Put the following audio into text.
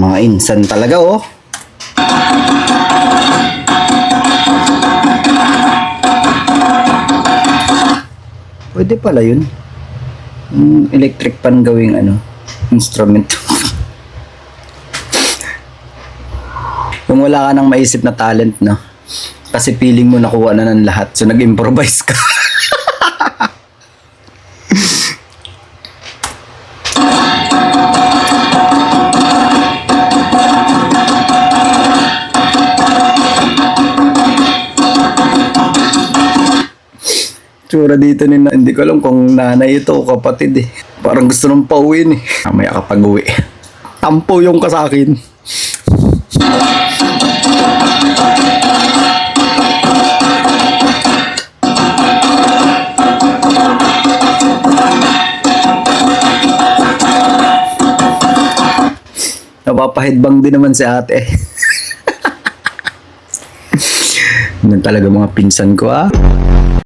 Mga insan talaga, oh. Pwede pala yun. Electric pan gawing instrument. Kung wala ka nang maisip na talent, no? Kasi feeling mo nakuha na ng lahat, so nag-improvise ka. Tsura dito hindi ko alam kung nanay ito o kapatid eh. Parang gusto nang pauwiin eh. Mamaya kapag uwi. Tampo yung kasakin. Napapahidbang din naman si ate. Yan talaga mga pinsan ko, ah.